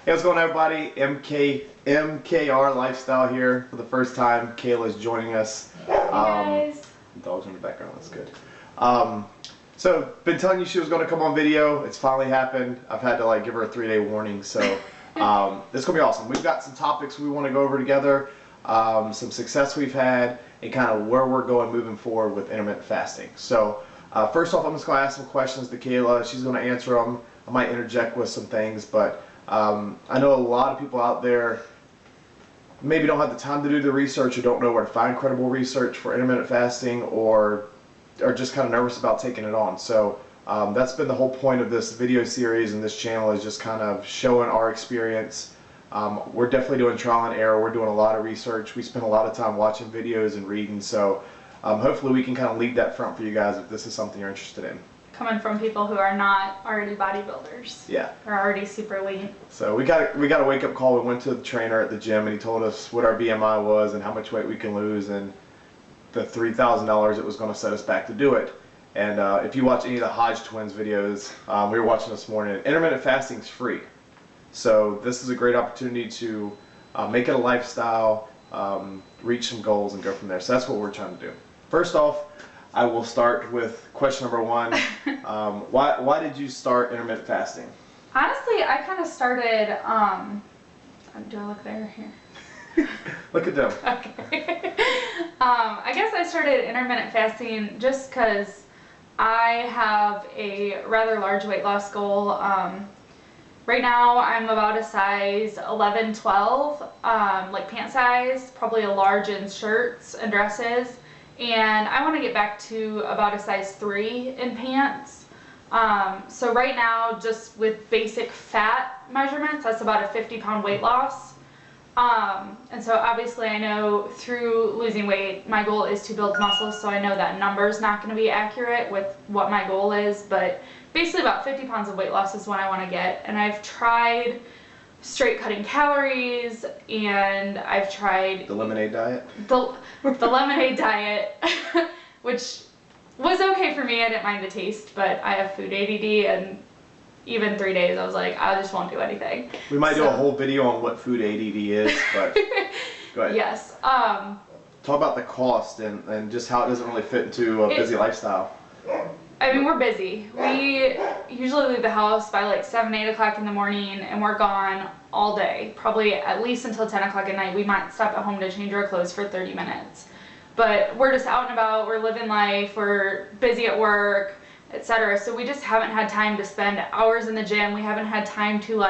Hey, what's going on, everybody? MKR Lifestyle here for the first time. Kayla's joining us. Hey guys. Dogs in the background, that's good. So, been telling you she was going to come on video. It's finally happened. I've had to give her a 3-day warning, so this is going to be awesome. We've got some topics we want to go over together, some success we've had, and kind of where we're going moving forward with intermittent fasting. So, first off, I'm just going to ask some questions to Kayla. She's going to answer them. I might interject with some things, but I know a lot of people out there maybe don't have the time to do the research or don't know where to find credible research for intermittent fasting, or are just kind of nervous about taking it on. So that's been the whole point of this video series and this channel, is just kind of showing our experience. We're definitely doing trial and error. We're doing a lot of research. We spend a lot of time watching videos and reading. So hopefully we can kind of lead that front for you guys if this is something you're interested in. Coming from people who are not already bodybuilders. Yeah. Are already super lean. So we got a wake up call. We went to the trainer at the gym and he told us what our BMI was and how much weight we can lose and the $3,000 it was going to set us back to do it. And if you watch any of the Hodge twins videos, we were watching this morning, intermittent fasting is free. So this is a great opportunity to make it a lifestyle, reach some goals, and go from there. So that's what we're trying to do. First off, I will start with question number one. Why did you start intermittent fasting? Honestly, I kind of started, do I look there? Here. Look at them. Okay. I guess I started intermittent fasting just because I have a rather large weight loss goal. Right now I'm about a size 11, 12, like pant size, probably a large in shirts and dresses. And I want to get back to about a size 3 in pants. So right now, just with basic fat measurements, that's about a 50-pound weight loss. And so obviously I know through losing weight, my goal is to build muscle, so I know that number's not going to be accurate with what my goal is, but basically about 50 pounds of weight loss is what I want to get. And I've tried straight cutting calories, and I've tried the lemonade diet. The lemonade diet, which was okay for me. I didn't mind the taste, but I have food ADD, and even 3 days I was like, I just won't do anything. We might do a whole video on what food ADD is, but go ahead. Yes. Talk about the cost and just how it doesn't really fit into a busy lifestyle. I mean, we're busy. We usually leave the house by like 7, 8 o'clock in the morning, and we're gone all day, probably at least until 10 o'clock at night. We might stop at home to change our clothes for 30 minutes. But we're just out and about, we're living life, we're busy at work, etc. So we just haven't had time to spend hours in the gym. We haven't had time to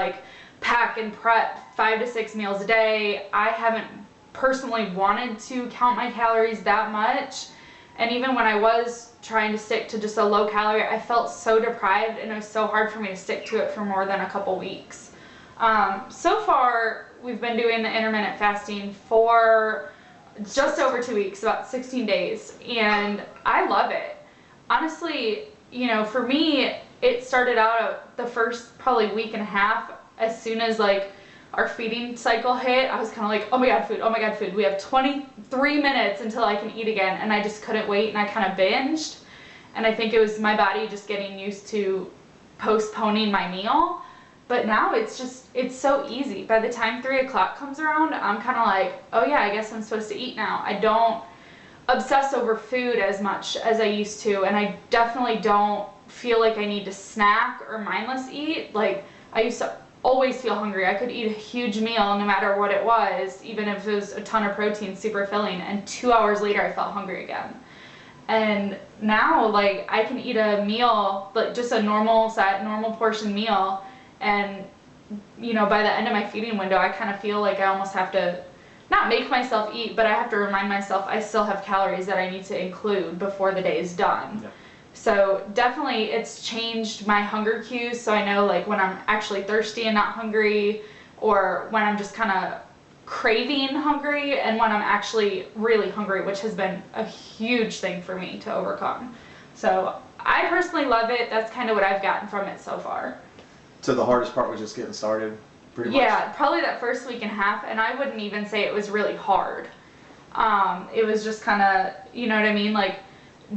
pack and prep 5 to 6 meals a day. I haven't personally wanted to count my calories that much. And even when I was trying to stick to just a low calorie, I felt so deprived, and it was so hard for me to stick to it for more than a couple weeks. So far, we've been doing the intermittent fasting for just over 2 weeks, about 16 days, and I love it. Honestly, for me, it started out the first probably week and a half. As soon as our feeding cycle hit, I was kind of like, oh my god, food, oh my god, food. We have 23 minutes until I can eat again, and I just couldn't wait, and I kind of binged. And I think it was my body just getting used to postponing my meal. But now it's so easy. By the time 3 o'clock comes around, I'm kind of like, oh yeah, I guess I'm supposed to eat now. I don't obsess over food as much as I used to, and I definitely don't feel like I need to snack or mindless eat. I used to always feel hungry. I could eat a huge meal no matter what it was, even if it was a ton of protein, super filling, and 2 hours later I felt hungry again. And now I can eat a meal, just a normal portion meal, and by the end of my feeding window I kind of feel like I almost have to not make myself eat, but I have to remind myself I still have calories that I need to include before the day is done. Yeah. So definitely it's changed my hunger cues, so I know when I'm actually thirsty and not hungry, or when I'm just kind of craving hungry, and when I'm actually really hungry, which has been a huge thing for me to overcome. So I personally love it. That's kind of what I've gotten from it so far. So the hardest part was just getting started, pretty much? Yeah, probably that first week and a half, and I wouldn't even say it was really hard. It was just kind of, you know what I mean?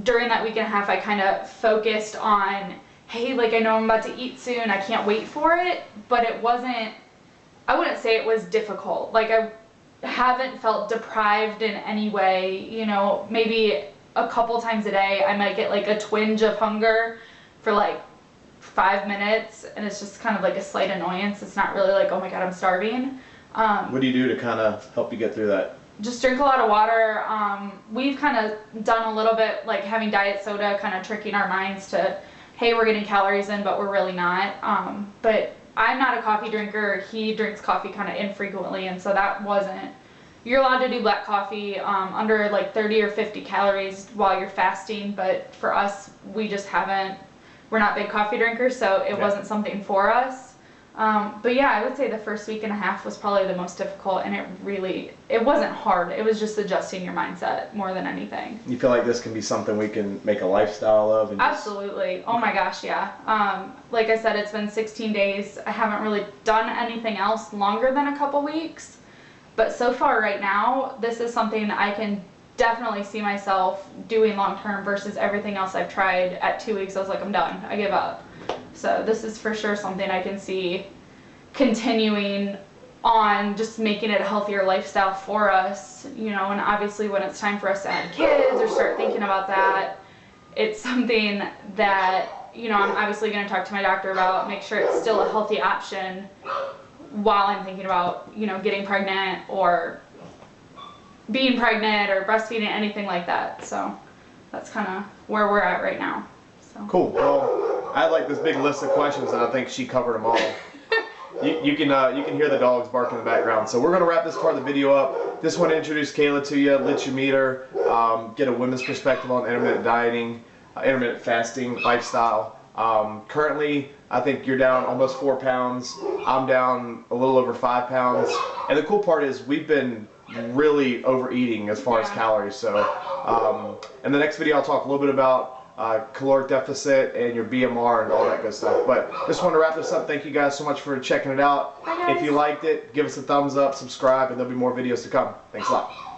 During that week and a half, I kind of focused on, hey, I know I'm about to eat soon, I can't wait for it, but it wasn't I wouldn't say it was difficult. Like, I haven't felt deprived in any way. You know, maybe a couple times a day I might get like a twinge of hunger for like 5 minutes, and it's just kind of like a slight annoyance. It's not really like, oh my God, I'm starving. What do you do to kind of help you get through that? Just drink a lot of water. We've kind of done a little bit like having diet soda, kind of tricking our minds to, hey, we're getting calories in, but we're really not. But I'm not a coffee drinker. He drinks coffee kind of infrequently, and so that wasn't. You're allowed to do black coffee under like 30 or 50 calories while you're fasting, but for us, we just haven't. We're not big coffee drinkers, so it wasn't something for us. But yeah, I would say the first week and a half was probably the most difficult, and it wasn't hard. It was just adjusting your mindset more than anything. You feel like this can be something we can make a lifestyle of? And Absolutely. Oh my gosh, yeah. Like I said, it's been 16 days. I haven't really done anything else longer than a couple weeks. But so far right now, this is something I can definitely see myself doing long term versus everything else I've tried. At 2 weeks, I was like, I'm done. I give up. So this is for sure something I can see continuing on, just making it a healthier lifestyle for us, you know, and obviously when it's time for us to have kids or start thinking about that, it's something that, you know, I'm obviously going to talk to my doctor about, make sure it's still a healthy option while I'm thinking about, you know, getting pregnant or being pregnant or breastfeeding, anything like that. So that's kind of where we're at right now. So. Cool. Well, I had like this big list of questions, and I think she covered them all. You can hear the dogs barking in the background. So we're going to wrap this part of the video up. Just want to introduce Kayla to you, let you meet her, get a women's perspective on intermittent dieting, intermittent fasting lifestyle. Currently, I think you're down almost 4 pounds. I'm down a little over 5 pounds. And the cool part is we've been really overeating as far as calories. So in the next video, I'll talk a little bit about caloric deficit and your BMR and all that good stuff. But just want to wrap this up. Thank you guys so much for checking it out. Bye, guys. If you liked it, give us a thumbs up, subscribe, and there'll be more videos to come. Thanks a lot.